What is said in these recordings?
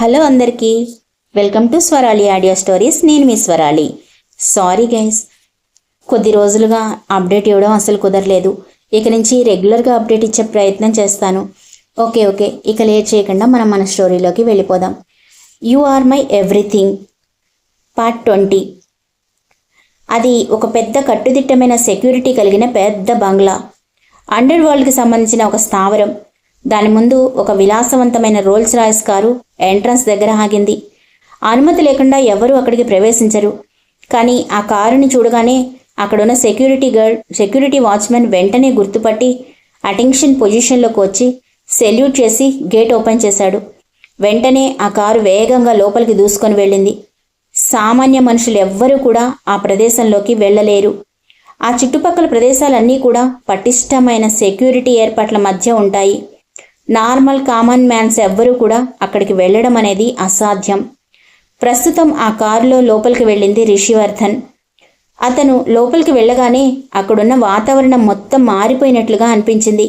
Hello అందరికీ, welcome to స్వరాలి audio stories. నేను మీ స్వరాలి. Sorry guys, కొద్ది రోజులుగా అప్డేట్ ఇవ్వడం అసలు కుదరలేదు. ఇక నుంచి రెగ్యులర్గా అప్డేట్ ఇచ్చే ప్రయత్నం చేస్తాను. ఓకే, ఇక లేట్ చేయకుండా మనం మన స్టోరీలోకి వెళ్ళిపోదాం. You are my everything part 20. అది ఒక పెద్ద కట్టుదిట్టమైన సెక్యూరిటీ కలిగిన పెద్ద బంగ్లా, అండర్ వరల్డ్కి సంబంధించిన ఒక స్థావరం. దాని ముందు ఒక విలాసవంతమైన రోల్స్ రాయ్స్ కారు ఎంట్రన్స్ దగ్గర ఆగింది. అనుమతి లేకుండా ఎవరూ అక్కడికి ప్రవేశించరు. కానీ ఆ కారుని చూడగానే అక్కడున్న సెక్యూరిటీ వాచ్మెన్ వెంటనే గుర్తుపట్టి అటెన్షన్ పొజిషన్లోకి వచ్చి సెల్యూట్ చేసి గేట్ ఓపెన్ చేశాడు. వెంటనే ఆ కారు వేగంగా లోపలికి దూసుకొని వెళ్ళింది. సామాన్య మనుషులు ఎవ్వరూ కూడా ఆ ప్రదేశంలోకి వెళ్ళలేరు. ఆ చుట్టుపక్కల ప్రదేశాలన్నీ కూడా పటిష్టమైన సెక్యూరిటీ ఏర్పాట్ల మధ్య ఉంటాయి. నార్మల్ కామన్ మ్యాన్స్ ఎవ్వరూ కూడా అక్కడికి వెళ్ళడం అనేది అసాధ్యం. ప్రస్తుతం ఆ కారులో లోపలికి వెళ్ళింది రిషివర్ధన్. అతను లోపలికి వెళ్ళగానే అక్కడున్న వాతావరణం మొత్తం మారిపోయినట్లుగా అనిపించింది.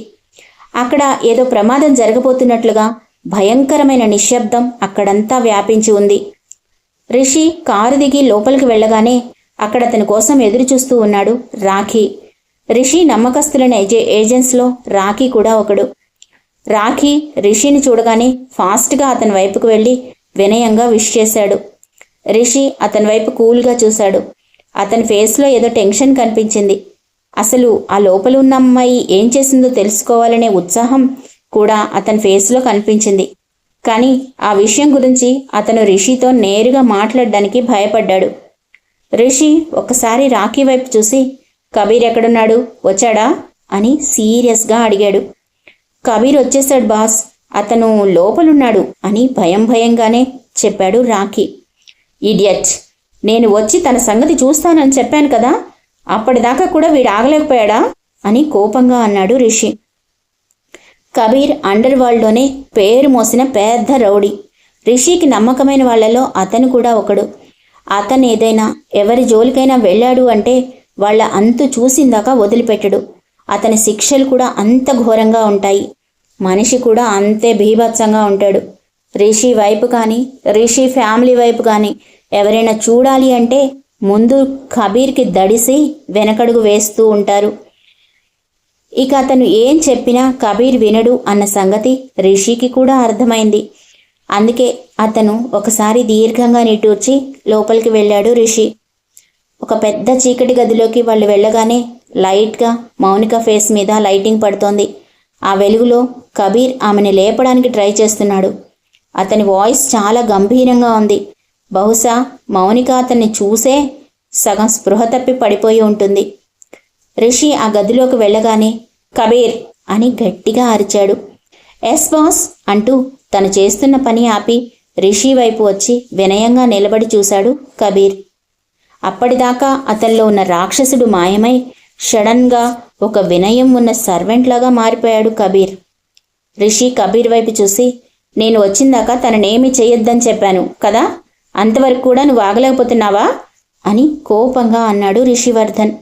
అక్కడ ఏదో ప్రమాదం జరగబోతున్నట్లుగా భయంకరమైన నిశ్శబ్దం అక్కడంతా వ్యాపించి ఉంది. రిషి కారు దిగి లోపలికి వెళ్ళగానే అక్కడ అతని కోసం ఎదురు చూస్తూ ఉన్నాడు రాఖీ. రిషి నమ్మకస్తులైన ఏజెంట్స్లో రాఖీ కూడా ఒకడు. రాఖీ రిషిని చూడగానే ఫాస్ట్గా అతని వైపుకు వెళ్ళి వినయంగా విష్ చేశాడు. రిషి అతని వైపు కూల్గా చూశాడు. అతని ఫేస్లో ఏదో టెన్షన్ కనిపించింది. అసలు ఆ లోపల ఉన్న అమ్మాయి ఏం చేసిందో తెలుసుకోవాలనే ఉత్సాహం కూడా అతని ఫేస్లో కనిపించింది. కానీ ఆ విషయం గురించి అతను రిషితో నేరుగా మాట్లాడడానికి భయపడ్డాడు. రిషి ఒక్కసారి రాఖీ వైపు చూసి, కబీర్ ఎక్కడున్నాడు, వచ్చాడా అని సీరియస్గా అడిగాడు. కబీర్ వచ్చేశాడు బాస్, అతను లోపలున్నాడు అని భయంగానే చెప్పాడు రాఖీ. ఇడియట్, నేను వచ్చి తన సంగతి చూస్తానని చెప్పాను కదా, అప్పటిదాకా కూడా వీడు ఆగలేకపోయాడా అని కోపంగా అన్నాడు రిషి. కబీర్ అండర్ వరల్డ్లోనే పేరు మోసిన పెద్ద రౌడీ. రిషికి నమ్మకమైన వాళ్లలో అతను కూడా ఒకడు. అతను ఏదైనా ఎవరి జోలికైనా వెళ్ళాడు అంటే వాళ్ళ అంతు చూసిందాకా వదిలిపెట్టడు. అతని శిక్షలు కూడా అంత ఘోరంగా ఉంటాయి. మనిషి కూడా అంతే బీభత్సంగా ఉంటాడు. రిషి వైపు కానీ రిషి ఫ్యామిలీ వైపు కానీ ఎవరైనా చూడాలి అంటే ముందు కబీర్కి దడిసి వెనకడుగు వేస్తూ ఉంటారు. ఇక అతను ఏం చెప్పినా కబీర్ వినడు అన్న సంగతి రిషికి కూడా అర్థమైంది. అందుకే అతను ఒకసారి దీర్ఘంగా నిట్టూర్చి లోపలికి వెళ్ళాడు రిషి. ఒక పెద్ద చీకటి గదిలోకి వాళ్ళు వెళ్ళగానే లైట్గా మౌనిక ఫేస్ మీద లైటింగ్ పడుతోంది. ఆ వెలుగులో కబీర్ ఆమెను లేపడానికి ట్రై చేస్తున్నాడు. అతని వాయిస్ చాలా గంభీరంగా ఉంది. బహుశా మౌనిక అతన్ని చూసే సగం స్పృహ తప్పి పడిపోయి ఉంటుంది. రిషి ఆ గదిలోకి వెళ్ళగానే కబీర్ అని గట్టిగా అరిచాడు. ఎస్ బాస్ అంటూ తను చేస్తున్న పని ఆపి రిషి వైపు వచ్చి వినయంగా నిలబడి చూశాడు కబీర్. అప్పటిదాకా అతనిలో ఉన్న రాక్షసుడు మాయమై సడన్గా ఒక వినయం ఉన్న సర్వెంట్ లాగా మారిపోయాడు కబీర్. రిషి కబీర్ వైపు చూసి, నేను వచ్చిందాకా తననేమీ చేయొద్దని చెప్పాను కదా, అంతవరకు కూడా నువ్వు ఆగలేకపోతున్నావా అని కోపంగా అన్నాడు రిషివర్ధన్.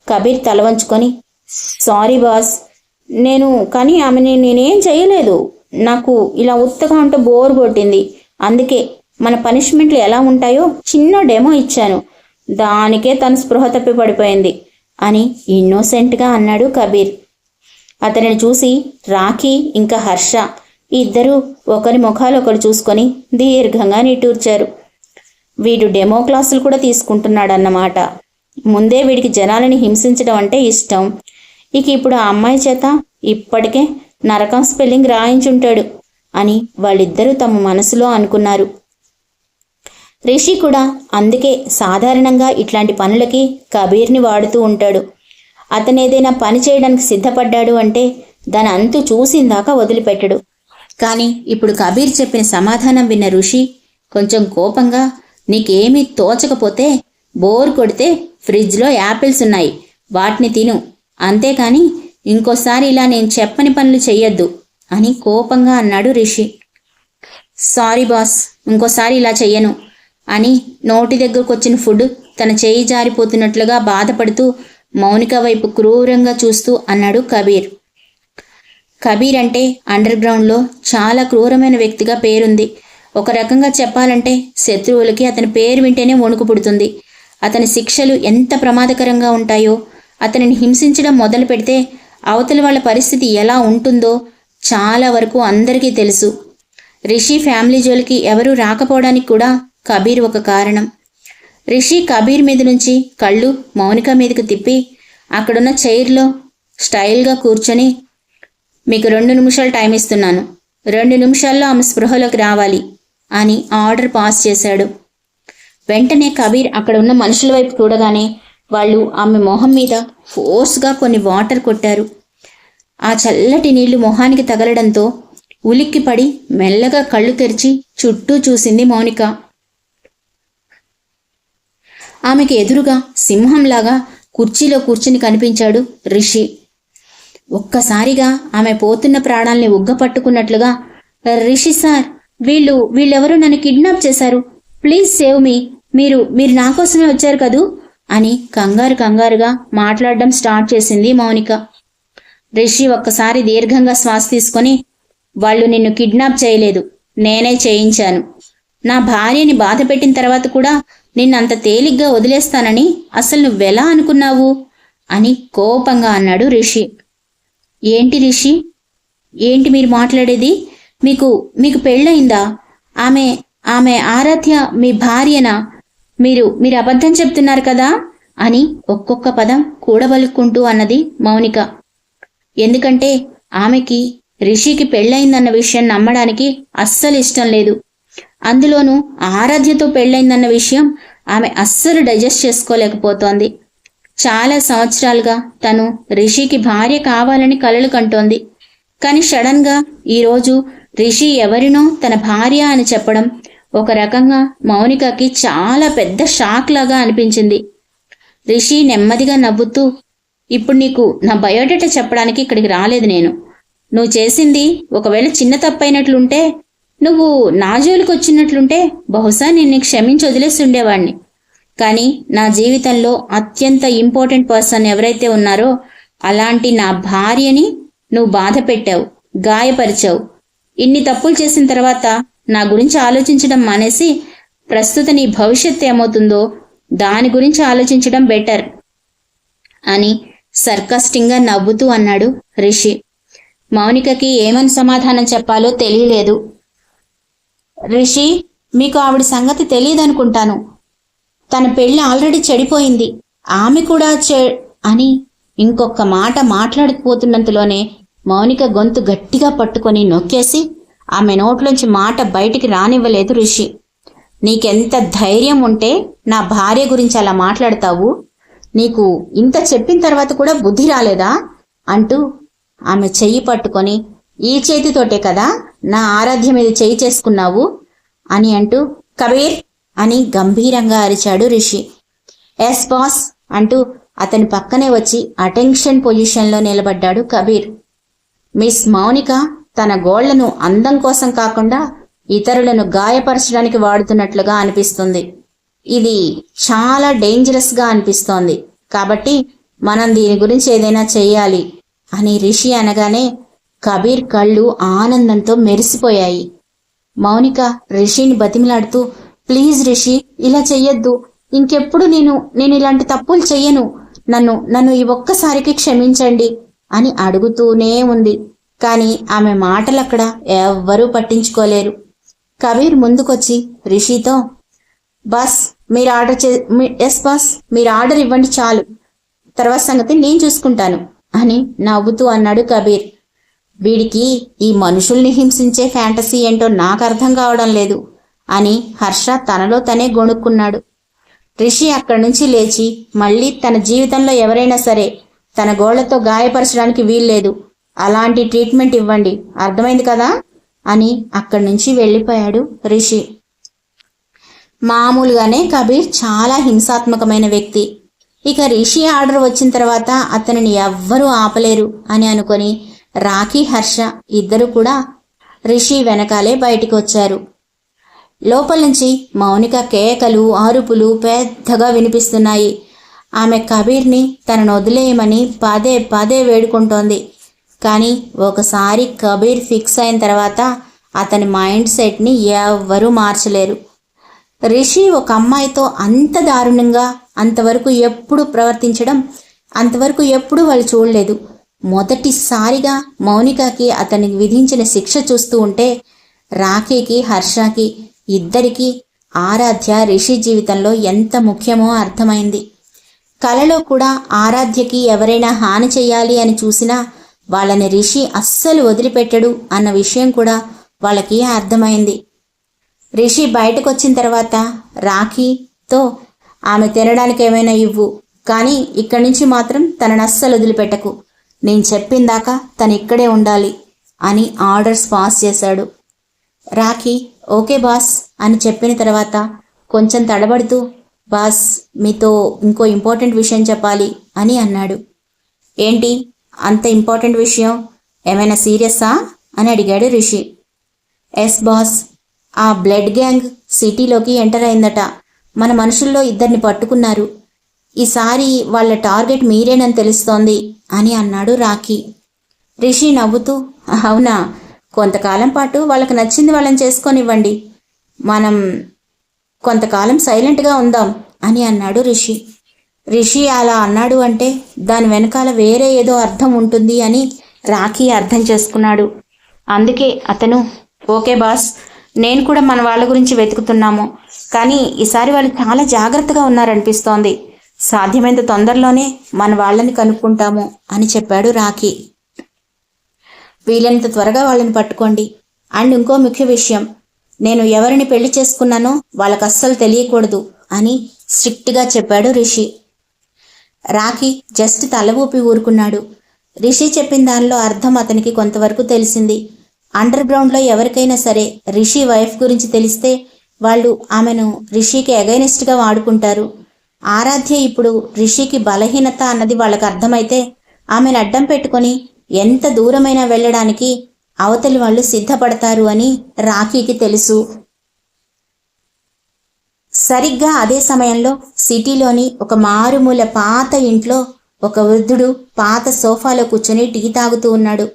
కబీర్ తల వంచుకొని, సారీ బాస్, కానీ ఆమెని నేనేం చేయలేదు. నాకు ఇలా ఉత్తగా ఉంటే బోర్ కొట్టింది. అందుకే మన పనిష్మెంట్లు ఎలా ఉంటాయో చిన్న డెమో ఇచ్చాను. దానికే తన స్పృహ తప్పి పడిపోయింది అని ఇన్నోసెంట్గా అన్నాడు కబీర్. అతనిని చూసి రాఖీ ఇంకా హర్ష ఇద్దరూ ఒకరి ముఖాలు ఒకరు చూసుకొని దీర్ఘంగా నిట్టూర్చారు. వీడు డెమో క్లాసులు కూడా తీసుకుంటున్నాడన్నమాట. ముందే వీడికి జనాలని హింసించడం అంటే ఇష్టం. ఇక ఇప్పుడు ఆ అమ్మాయి చేత ఇప్పటికే నరకం స్పెల్లింగ్ రాయించుంటాడు అని వాళ్ళిద్దరూ తమ మనసులో అనుకున్నారు. రిషి కూడా అందుకే సాధారణంగా ఇట్లాంటి పనులకి కబీర్ని వాడుతూ ఉంటాడు. అతను ఏదైనా పని చేయడానికి సిద్ధపడ్డాడు అంటే దాని అంతు చూసిందాకా వదిలిపెట్టడు. కానీ ఇప్పుడు కబీర్ చెప్పిన సమాధానం విన్న ఋషి కొంచెం కోపంగా, నీకేమీ తోచకపోతే బోర్ కొడితే ఫ్రిడ్జ్లో యాపిల్స్ ఉన్నాయి, వాటిని తిను, అంతేకాని ఇంకోసారి ఇలా నేను చెప్పని పనులు చెయ్యొద్దు అని కోపంగా అన్నాడు రిషి. సారీ బాస్, ఇంకోసారి ఇలా చెయ్యను అని నోటి దగ్గరకు వచ్చిన ఫుడ్ తన చేయి జారిపోతున్నట్లుగా బాధపడుతూ మౌనిక వైపు క్రూరంగా చూస్తూ అన్నాడు కబీర్. కబీర్ అంటే అండర్ గ్రౌండ్లో చాలా క్రూరమైన వ్యక్తిగా పేరుంది. ఒక రకంగా చెప్పాలంటే శత్రువులకి అతని పేరు వింటేనే వణుకు పుడుతుంది. అతని శిక్షలు ఎంత ప్రమాదకరంగా ఉంటాయో, అతనిని హింసించడం మొదలు పెడితే అవతలి వాళ్ళ పరిస్థితి ఎలా ఉంటుందో చాలా వరకు అందరికీ తెలుసు. రిషి ఫ్యామిలీ జోలికి ఎవరూ రాకపోవడానికి కూడా కబీర్ ఒక కారణం. రిషి కబీర్ మీద నుంచి కళ్ళు మౌనిక మీదకు తిప్పి అక్కడున్న చైర్లో స్టైల్గా కూర్చొని, మీకు 2 నిమిషాలు టైం ఇస్తున్నాను, 2 నిమిషాల్లో ఆమె స్పృహలోకి రావాలి అని ఆర్డర్ పాస్ చేశాడు. వెంటనే కబీర్ అక్కడ ఉన్న మనుషుల వైపు చూడగానే వాళ్ళు ఆమె మొహం మీద ఫోర్స్గా కొన్ని వాటర్ కొట్టారు. ఆ చల్లటి నీళ్లు మొహానికి తగలడంతో ఉలిక్కిపడి మెల్లగా కళ్ళు తెరిచి చుట్టూ చూసింది మౌనిక. ఆమెకి ఎదురుగా సింహంలాగా కుర్చీలో కూర్చుని కనిపించాడు రిషి. ఒక్కసారిగా ఆమె పోతున్న ప్రాణాల్ని ఉగ్గపట్టుకున్నట్లుగా, రిషి సార్, వీళ్ళెవరూ నన్ను కిడ్నాప్ చేశారు, ప్లీజ్ సేవ్ మీ, మీరు నా కోసమే వచ్చారు కదూ అని కంగారుగా మాట్లాడడం స్టార్ట్ చేసింది మౌనిక. రిషి ఒక్కసారి దీర్ఘంగా శ్వాస తీసుకొని, వాళ్ళు నిన్ను కిడ్నాప్ చేయలేదు, నేనే చేయించాను. నా భార్యని బాధ పెట్టిన తర్వాత కూడా నిన్నంత తేలిగ్గా వదిలేస్తానని అసలు నువ్వెలా అనుకున్నావు అని కోపంగా అన్నాడు రిషి. ఏంటి రిషి, ఏంటి మీరు మాట్లాడేది? మీకు పెళ్ళయిందా? ఆమె ఆరాధ్య మీ భార్యనా? మీరు అబద్ధం చెప్తున్నారు కదా అని ఒక్కొక్క పదం కూడబలుక్కుంటూ అన్నది మౌనిక. ఎందుకంటే ఆమెకి రిషికి పెళ్ళయిందన్న విషయం నమ్మడానికి అస్సలు ఇష్టం లేదు. అందులోనూ ఆరాధ్యతో పెళ్ళయిందన్న విషయం ఆమె అస్సలు డైజెస్ట్ చేసుకోలేకపోతోంది. చాలా సంవత్సరాలుగా తను రిషికి భార్య కావాలని కలలు కంటోంది. కానీ సడన్గా ఈరోజు రిషి ఎవరినో తన భార్య అని చెప్పడం ఒక రకంగా మౌనికకి చాలా పెద్ద షాక్ లాగా అనిపించింది. రిషి నెమ్మదిగా నవ్వుతూ, ఇప్పుడు నీకు నా బయోడేటా చెప్పడానికి ఇక్కడికి రాలేదు నేను. నువ్వు చేసింది ఒకవేళ చిన్న తప్పైనట్లుంటే, నువ్వు నా జోలికి వచ్చినట్లుంటే బహుశా నేను క్షమించి వదిలేసి ఉండేవాణ్ణి. కానీ నా జీవితంలో అత్యంత ఇంపార్టెంట్ పర్సన్ ఎవరైతే ఉన్నారో అలాంటి నా భార్యని నువ్వు బాధ పెట్టావు, గాయపరిచావు. ఇన్ని తప్పులు చేసిన తర్వాత నా గురించి ఆలోచించడం మానేసి ప్రస్తుత నీ భవిష్యత్తు ఏమవుతుందో దాని గురించి ఆలోచించడం బెటర్ అని సర్కాస్టింగ్గా నవ్వుతూ అన్నాడు రిషి. మౌనికకి ఏమని సమాధానం చెప్పాలో తెలియలేదు. రిషి, మీకు ఆవిడ సంగతి తెలియదనుకుంటాను. తన పెళ్లి ఆల్రెడీ చెడిపోయింది, ఆమె కూడా అని ఇంకొక మాట మాట్లాడకపోతున్నంతలోనే మౌనిక గొంతు గట్టిగా పట్టుకొని నొక్కేసి ఆమె నోట్లోంచి మాట బయటికి రానివ్వలేదు రిషి. నీకెంత ధైర్యం ఉంటే నా భార్య గురించి అలా మాట్లాడతావు? నీకు ఇంత చెప్పిన తర్వాత కూడా బుద్ధి రాలేదా అంటూ ఆమె చెయ్యి పట్టుకొని, ఈ చేతితోటే కదా నా ఆరాధ్య మీద చెయ్యి చేసుకున్నావు అని అంటూ, కబీర్ అని గంభీరంగా అరిచాడు రిషి. ఎస్ బాస్ అంటూ అతని పక్కనే వచ్చి అటెన్షన్ పొజిషన్లో నిలబడ్డాడు కబీర్. మిస్ మౌనిక తన గోళ్లను అందం కోసం కాకుండా ఇతరులను గాయపరచడానికి వాడుతున్నట్లుగా అనిపిస్తుంది. ఇది చాలా డేంజరస్గా అనిపిస్తోంది, కాబట్టి మనం దీని గురించి ఏదైనా చెయ్యాలి అని రిషి అనగానే కబీర్ కళ్ళు ఆనందంతో మెరిసిపోయాయి. మౌనిక రిషిని బతిమిలాడుతూ, ప్లీజ్ రిషి, ఇలా చెయ్యొద్దు, ఇంకెప్పుడు నేను ఇలాంటి తప్పులు చెయ్యను, నన్ను ఈ ఒక్కసారికి క్షమించండి అని అడుగుతూనే ఉంది. కానీ ఆమె మాటలక్కడ ఎవ్వరూ పట్టించుకోలేరు. కబీర్ ముందుకొచ్చి రిషితో, బాస్ మీరు ఎస్ బాస్, మీరు ఆర్డర్ ఇవ్వండి చాలు, తర్వాత సంగతి నేను చూసుకుంటాను అని నవ్వుతూ అన్నాడు కబీర్. వీడికి ఈ మనుషుల్ని హింసించే ఫ్యాంటసీ ఏంటో నాకు అర్థం కావడం లేదు అని హర్ష తనలో తనే గొణుక్కున్నాడు. రిషి అక్కడి నుంచి లేచి, మళ్ళీ తన జీవితంలో ఎవరైనా సరే తన గోళ్లతో గాయపరచడానికి వీల్లేదు, అలాంటి ట్రీట్మెంట్ ఇవ్వండి, అర్థమైంది కదా అని అక్కడి నుంచి వెళ్ళిపోయాడు రిషి. మామూలుగానే కబీర్ చాలా హింసాత్మకమైన వ్యక్తి. ఇక రిషి ఆర్డర్ వచ్చిన తర్వాత అతనిని ఎవ్వరూ ఆపలేరు అని అనుకొని రాఖీ, హర్ష ఇద్దరు కూడా రిషి వెనకాలే బయటికి వచ్చారు. లోపల నుంచి మౌనిక కేకలు, అరుపులు పెద్దగా వినిపిస్తున్నాయి. ఆమె కబీర్ని తనను వదిలేయమని పదే వేడుకుంటోంది. కానీ ఒకసారి కబీర్ ఫిక్స్ అయిన తర్వాత అతని మైండ్ సెట్ని ఎవ్వరూ మార్చలేరు. రిషి ఒక అమ్మాయితో అంత దారుణంగా అంతవరకు ఎప్పుడు ప్రవర్తించడం అంతవరకు ఎప్పుడూ వాళ్ళు చూడలేదు. మొదటిసారిగా మౌనికకి అతనికి విధించిన శిక్ష చూస్తూ ఉంటే రాఖీకి హర్షకి ఇద్దరికీ ఆరాధ్య రిషి జీవితంలో ఎంత ముఖ్యమో అర్థమైంది. కలలో కూడా ఆరాధ్యకి ఎవరైనా హాని చెయ్యాలి అని చూసినా వాళ్ళని రిషి అస్సలు వదిలిపెట్టడు అన్న విషయం కూడా వాళ్ళకి అర్థమైంది. రిషి బయటకు వచ్చిన తర్వాత రాఖీతో ఆమె తినడానికి ఏమైనా ఇవ్వు, కానీ ఇక్కడి నుంచి మాత్రం తనని అస్సలు వదిలిపెట్టకు, నేను చెప్పిందాకా తను ఇక్కడే ఉండాలి అని ఆర్డర్స్ పాస్ చేశాడు. రాఖీ ఓకే బాస్ అని చెప్పిన తర్వాత కొంచెం తడబడుతూ, బాస్ మీతో ఇంకో ఇంపార్టెంట్ విషయం చెప్పాలి అని అన్నాడు. ఏంటి అంత ఇంపార్టెంట్ విషయం, ఏమైనా సీరియస్సా అని అడిగాడు రిషి. ఎస్ బాస్, ఆ బ్లడ్ గ్యాంగ్ సిటీలోకి ఎంటర్ అయిందట. మన మనుషుల్లో ఇద్దరిని పట్టుకున్నారు. ఈసారి వాళ్ళ టార్గెట్ మీరేనని తెలుస్తోంది అని అన్నాడు రాఖీ. రిషి నవ్వుతూ, అవునా, కొంతకాలం పాటు వాళ్ళకి నచ్చింది వాళ్ళని చేసుకొనివ్వండి, మనం కొంతకాలం సైలెంట్గా ఉందాం అని అన్నాడు రిషి. రిషి అలా అన్నాడు అంటే దాని వెనకాల వేరే ఏదో అర్థం ఉంటుంది అని రాఖీ అర్థం చేసుకున్నాడు. అందుకే అతను ఓకే బాస్, నేను కూడా మన వాళ్ళ గురించి వెతుకుతున్నాము, కానీ ఈసారి వాళ్ళు చాలా జాగ్రత్తగా ఉన్నారనిపిస్తోంది, సాధ్యమైనంత తొందరలోనే మన వాళ్ళని కనుక్కుంటాము అని చెప్పాడు రాఖీ. వీలైనంత త్వరగా వాళ్ళని పట్టుకోండి. అండ్ ఇంకో ముఖ్య విషయం, నేను ఎవరిని పెళ్లి చేసుకున్నానో వాళ్ళకి అస్సలు తెలియకూడదు అని స్ట్రిక్ట్గా చెప్పాడు రిషి. రాఖీ జస్ట్ తల ఊపి ఊరుకున్నాడు. రిషి చెప్పిన దానిలో అర్థం అతనికి కొంతవరకు తెలిసింది. అండర్ గ్రౌండ్లో ఎవరికైనా సరే రిషి వైఫ్ గురించి తెలిస్తే వాళ్ళు ఆమెను రిషికి అగైనెస్ట్గా వాడుకుంటారు. ఆరాధ్య ఇప్పుడు రిషికి బలహీనత అన్నది వాళ్ళకి అర్థమైతే ఆమెను అడ్డం పెట్టుకొని ఎంత దూరమైనా వెళ్ళడానికి అవతలి వాళ్ళు సిద్ధపడతారు అని రాఖీకి తెలుసు. సరిగ్గా అదే సమయంలో సిటీలోని ఒక మారుమూల పాత ఇంట్లో ఒక వృద్ధుడు పాత సోఫాలో కూర్చొని టీ తాగుతూ ఉన్నాడు.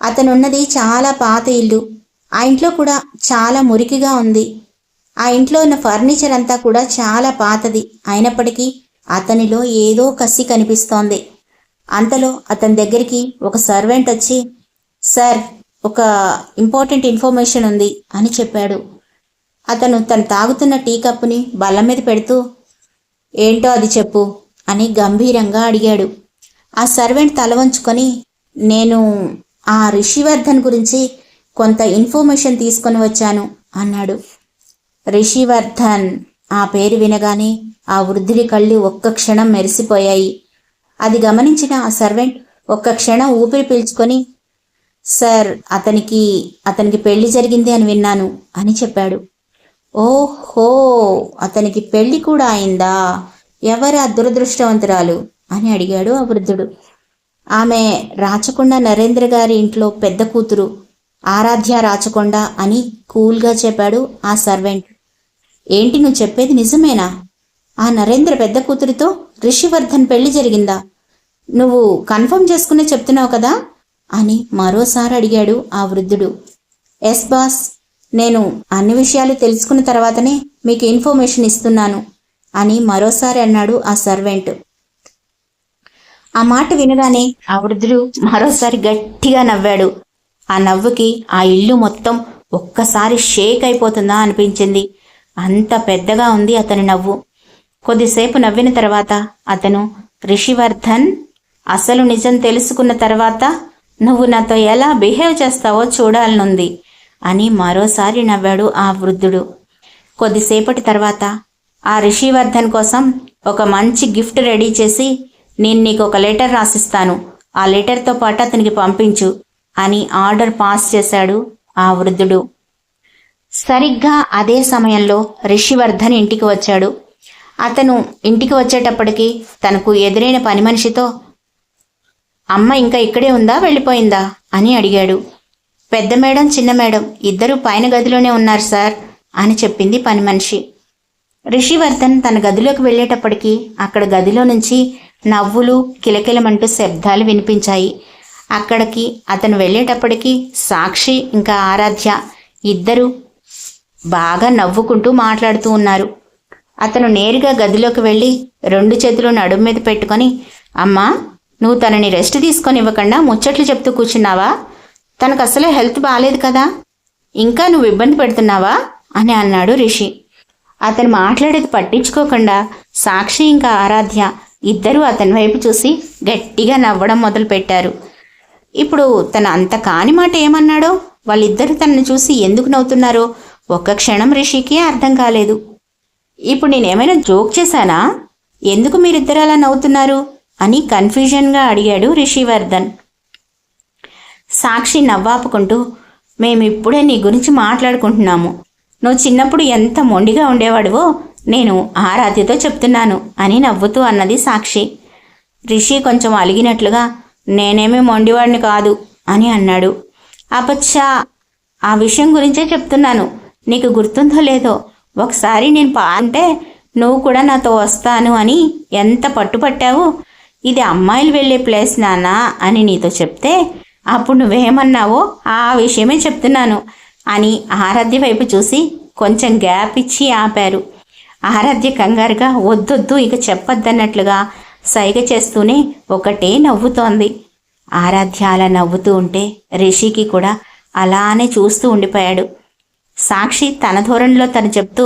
అతనున్నది చాలా పాత ఇల్లు. ఆ ఇంట్లో కూడా చాలా మురికిగా ఉంది. ఆ ఇంట్లో ఉన్న ఫర్నిచర్ అంతా కూడా చాలా పాతది అయినప్పటికీ అతనిలో ఏదో కసి కనిపిస్తోంది. అంతలో అతని దగ్గరికి ఒక సర్వెంట్ వచ్చి, సార్, ఒక ఇంపార్టెంట్ ఇన్ఫర్మేషన్ ఉంది అని చెప్పాడు. అతను తను తాగుతున్న టీ కప్పుని బల్ల మీద పెడుతూ, ఏంటో అది చెప్పు అని గంభీరంగా అడిగాడు. ఆ సర్వెంట్ తల వంచుకొని, నేను ఆ రిషివర్ధన్ గురించి కొంత ఇన్ఫర్మేషన్ తీసుకొని వచ్చాను అన్నాడు. రిషివర్ధన్ ఆ పేరు వినగానే ఆ వృద్ధుడి కళ్ళు ఒక్క క్షణం మెరిసిపోయాయి. అది గమనించిన ఆ సర్వెంట్ ఒక్క క్షణం ఊపిరి పీల్చుకొని, సార్, అతనికి పెళ్లి జరిగింది అని విన్నాను అని చెప్పాడు. ఓహో, అతనికి పెళ్లి కూడా అయిందా? ఎవరా దురదృష్టవంతురాలు అని అడిగాడు ఆ వృద్ధుడు. ఆమె రాచకొండ నరేంద్ర గారి ఇంట్లో పెద్ద కూతురు, ఆరాధ్య రాచకొండ అని కూల్గా చెప్పాడు ఆ సర్వెంట్. ఏంటి నువ్వు చెప్పేది నిజమేనా? ఆ నరేంద్ర పెద్ద కూతురితో రిషివర్ధన్ పెళ్లి జరిగిందా? నువ్వు కన్ఫర్మ్ చేసుకునే చెప్తున్నావు కదా అని మరోసారి అడిగాడు ఆ వృద్ధుడు. ఎస్ బాస్, నేను అన్ని విషయాలు తెలుసుకున్న తర్వాతనే మీకు ఇన్ఫర్మేషన్ ఇస్తున్నాను అని మరోసారి అన్నాడు ఆ సర్వెంట్. ఆ మాట వినగానే ఆ వృద్ధుడు మరోసారి గట్టిగా నవ్వాడు. ఆ నవ్వుకి ఆ ఇల్లు మొత్తం ఒక్కసారి షేక్ అయిపోతుందా అనిపించింది. అంత పెద్దగా ఉంది అతని నవ్వు. కొద్దిసేపు నవ్విన తర్వాత అతను, రిషివర్ధన్, అసలు నిజం తెలుసుకున్న తర్వాత నువ్వు నాతో ఎలా బిహేవ్ చేస్తావో చూడాలనుంది అని మరోసారి నవ్వాడు ఆ వృద్ధుడు. కొద్దిసేపటి తర్వాత, ఆ రిషివర్ధన్ కోసం ఒక మంచి గిఫ్ట్ రెడీ చేసి నేను నీకు ఒక లెటర్ రాసిస్తాను, ఆ లెటర్తో పాటు అతనికి పంపించు అని ఆర్డర్ పాస్ చేశాడు ఆ వృద్ధుడు. సరిగ్గా అదే సమయంలో రిషివర్ధన్ ఇంటికి వచ్చాడు. అతను ఇంటికి వచ్చేటప్పటికి తనకు ఎదురైన పని మనిషితో, అమ్మ ఇంకా ఇక్కడే ఉందా, వెళ్ళిపోయిందా అని అడిగాడు. పెద్ద మేడం, చిన్న మేడం ఇద్దరూ పైన గదిలోనే ఉన్నారు సార్ అని చెప్పింది పని మనిషి. రిషివర్ధన్ తన గదిలోకి వెళ్ళేటప్పటికి అక్కడ గదిలో నుంచి నవ్వులు కిలకిలమంటూ శబ్దాలు వినిపించాయి. అక్కడికి అతను వెళ్ళేటప్పటికి సాక్షి ఇంకా ఆరాధ్య ఇద్దరు బాగా నవ్వుకుంటూ మాట్లాడుతూ ఉన్నారు. అతను నేరుగా గదిలోకి వెళ్ళి 2 చేతులు నడుము మీద పెట్టుకొని, అమ్మా, నువ్వు తనని రెస్ట్ తీసుకొని ఇవ్వకుండా ముచ్చట్లు చెప్తూ కూర్చున్నావా? తనకు అసలే హెల్త్ బాగాలేదు కదా, ఇంకా నువ్వు ఇబ్బంది పెడుతున్నావా అని అన్నాడు రిషి. అతను మాట్లాడేది పట్టించుకోకుండా సాక్షి ఇంకా ఆరాధ్య ఇద్దరూ అతని వైపు చూసి గట్టిగా నవ్వడం మొదలుపెట్టారు. ఇప్పుడు తన అంత కాని మాట ఏమన్నాడో, వాళ్ళిద్దరూ తనను చూసి ఎందుకు నవ్వుతున్నారో ఒక్క క్షణం రిషికి అర్థం కాలేదు. ఇప్పుడు నేనేమైనా జోక్ చేశానా? ఎందుకు మీరిద్దరు అలా నవ్వుతున్నారు అని కన్ఫ్యూజన్గా అడిగాడు రిషివర్ధన్. సాక్షి నవ్వాపుకుంటూ, మేమిప్పుడే నీ గురించి మాట్లాడుకుంటున్నాము. నువ్వు చిన్నప్పుడు ఎంత మొండిగా ఉండేవాడివో నేను ఆరాధ్యతో చెప్తున్నాను అని నవ్వుతూ అన్నది సాక్షి. రిషి కొంచెం అలిగినట్లుగా, నేనేమీ మొండివాడిని కాదు అని అన్నాడు. అపచ్చా, ఆ విషయం గురించే చెప్తున్నాను. నీకు గుర్తుందో లేదో, ఒకసారి నేను అంటే నువ్వు కూడా నాతో వస్తాను అని ఎంత పట్టుపట్టావు. ఇది అమ్మాయిలు వెళ్ళే ప్లేస్ నాన్నా అని నీతో చెప్తే అప్పుడు నువ్వేమన్నావో ఆ విషయమే చెప్తున్నాను అని ఆరాధ్య వైపు చూసి కొంచెం గ్యాప్ ఇచ్చి ఆపారు. ఆరాధ్య కంగారుగా వద్దొద్దు ఇక చెప్పొద్దన్నట్లుగా సైగ చేస్తూనే ఒకటే నవ్వుతోంది. ఆరాధ్య అలా నవ్వుతూ ఉంటే రిషికి కూడా అలానే చూస్తూ ఉండిపోయాడు. సాక్షి తన ధోరణిలో తను చెప్తూ,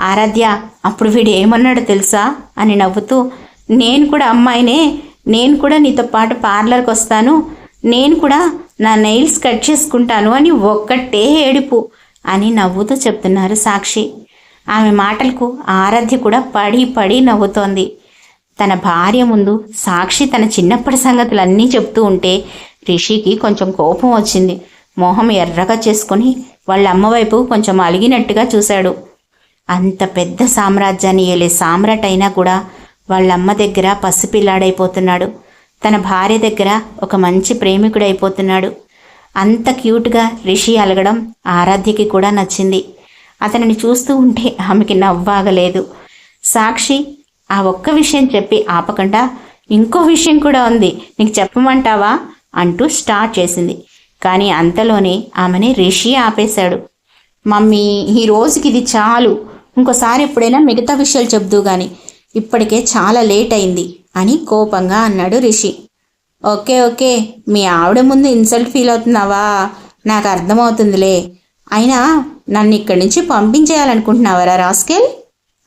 ఆరాధ్య, అప్పుడు వీడు ఏమన్నాడో తెలుసా అని నవ్వుతూ, నేను కూడా అమ్మాయినే, నేను కూడా నీతో పాటు పార్లర్కి వస్తాను, నేను కూడా నా నెయిల్స్ కట్ చేసుకుంటాను అని ఒక్కటే ఏడుపు అని నవ్వుతూ చెప్తున్నారు సాక్షి. ఆమె మాటలకు ఆరాధ్య కూడా పడి పడి నవ్వుతోంది. తన భార్య ముందు సాక్షి తన చిన్నప్పటి సంగతులన్నీ చెప్తూ ఉంటే రిషికి కొంచెం కోపం వచ్చింది. మొహం ఎర్రగా చేసుకుని వాళ్ళ అమ్మవైపు కొంచెం అలిగినట్టుగా చూశాడు. అంత పెద్ద సామ్రాజ్యాన్ని ఏలే సామ్రాట్ అయినా కూడా వాళ్ళమ్మ దగ్గర పసిపిల్లాడైపోతున్నాడు. తన భార్య దగ్గర ఒక మంచి ప్రేమికుడైపోతున్నాడు. అంత క్యూట్గా రిషి అలగడం ఆరాధ్యకి కూడా నచ్చింది. అతనిని చూస్తూ ఉంటే ఆమెకి నవ్వాగలేదు. సాక్షి ఆ ఒక్క విషయం చెప్పి ఆపకుండా, ఇంకో విషయం కూడా ఉంది, నీకు చెప్పమంటావా అంటూ స్టార్ట్ చేసింది. కానీ అంతలోనే ఆమెని రిషి ఆపేశాడు. మమ్మీ, ఈ రోజుకి ఇది చాలు, ఇంకోసారి ఎప్పుడైనా మిగతా విషయాలు చెప్దూ గాని, ఇప్పటికే చాలా లేట్ అయింది అని కోపంగా అన్నాడు రిషి. ఓకే ఓకే, మీ ఆవిడ ముందు ఇన్సల్ట్ ఫీల్ అవుతున్నావా? నాకు అర్థమవుతుందిలే. అయినా నన్ను ఇక్కడి నుంచి పంపించేయాలనుకుంటున్నావరా రాస్కెల్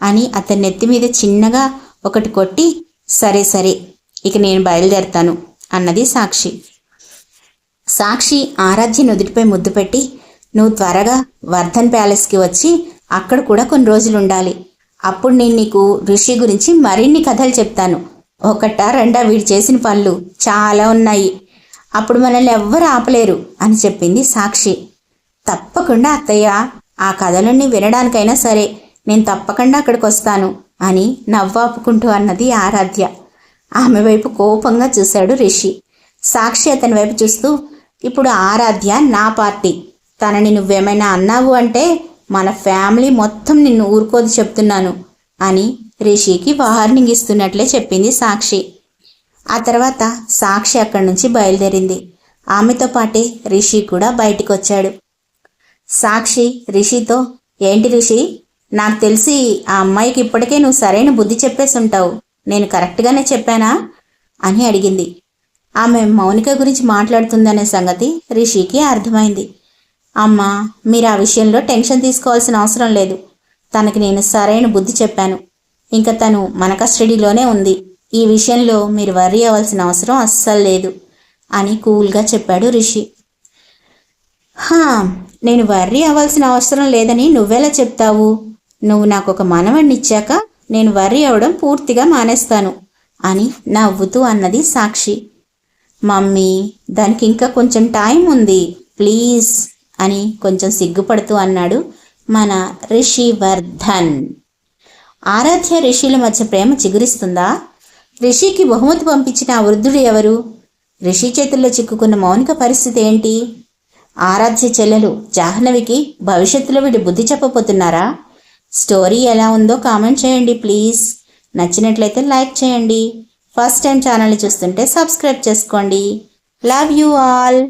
అని అతని నెత్తి మీద చిన్నగా ఒకటి కొట్టి, సరే సరే ఇక నేను బయలుదేరుతాను అన్నది సాక్షి. సాక్షి ఆరాధ్య నుదుటిపై ముద్దు పెట్టి, నువ్వు త్వరగా వర్ధన్ ప్యాలెస్కి వచ్చి అక్కడ కూడా కొన్ని రోజులు ఉండాలి. అప్పుడు నేను నీకు ఋషి గురించి మరిన్ని కథలు చెప్తాను. ఒకటా రెండా వీడు చేసిన పనులు చాలా ఉన్నాయి. అప్పుడు మనల్ని ఎవ్వరు ఆపలేరు అని చెప్పింది సాక్షి. తప్పకుండా అత్తయ్య, ఆ కథలన్నీ వినడానికైనా సరే నేను తప్పకుండా అక్కడికి వస్తాను అని నవ్వాపుకుంటూ అన్నది ఆరాధ్య. ఆమె వైపు కోపంగా చూశాడు రిషి. సాక్షి అతని వైపు చూస్తూ, ఇప్పుడు ఆరాధ్య నా పార్టీ. తనని నువ్వేమైనా అన్నావు అంటే మన ఫ్యామిలీ మొత్తం నిన్ను ఊరుకోదు చెప్తున్నాను అని రిషికి వార్నింగ్ ఇస్తున్నట్లే చెప్పింది సాక్షి. ఆ తర్వాత సాక్షి అక్కడి నుంచి బయలుదేరింది. ఆమెతో పాటే రిషి కూడా బయటికి వచ్చాడు. సాక్షి రిషితో, ఏంటి రిషి, నాకు తెలిసి ఆ అమ్మాయికి ఇప్పటికే నువ్వు సరైన బుద్ధి చెప్పేసి ఉంటావు, నేను కరెక్ట్గానే చెప్పానా అని అడిగింది. ఆమె మౌనిక గురించి మాట్లాడుతుందనే సంగతి రిషికి అర్థమైంది. అమ్మా, మీరు ఆ విషయంలో టెన్షన్ తీసుకోవాల్సిన అవసరం లేదు. తనకి నేను సరైన బుద్ధి చెప్పాను. ఇంకా తను మన కస్టడీలోనే ఉంది. ఈ విషయంలో మీరు వర్రీ అవ్వాల్సిన అవసరం అస్సలు లేదు అని కూల్గా చెప్పాడు రిషి. నేను వర్రీ అవ్వాల్సిన అవసరం లేదని నువ్వెలా చెప్తావు? నువ్వు నాకు ఒక మనవణ్ణి ఇచ్చాక నేను వర్రీ అవ్వడం పూర్తిగా మానేస్తాను అని నవ్వుతూ అన్నది సాక్షి. మమ్మీ, దానికి ఇంకా కొంచెం టైం ఉంది ప్లీజ్ అని కొంచెం సిగ్గుపడుతూ అన్నాడు మన రిషివర్ధన్. ఆరాధ్య రిషిల మధ్య ప్రేమ చిగురిస్తుందా? రిషికి బహుమతి పంపించిన ఆ వృద్ధుడు ఎవరు? రిషి చేతుల్లో చిక్కుకున్న మౌనిక పరిస్థితి ఏంటి? ఆరాధ్య చెల్లెలు జాహ్నవికి భవిష్యత్తులో వీడి బుద్ధి చెప్పబోతున్నారా? స్టోరీ ఎలా ఉందో కామెంట్ చేయండి ప్లీజ్. నచ్చినట్లయితే లైక్ చేయండి. ఫస్ట్ టైం ఛానల్ని చూస్తుంటే సబ్స్క్రైబ్ చేసుకోండి. Love you all.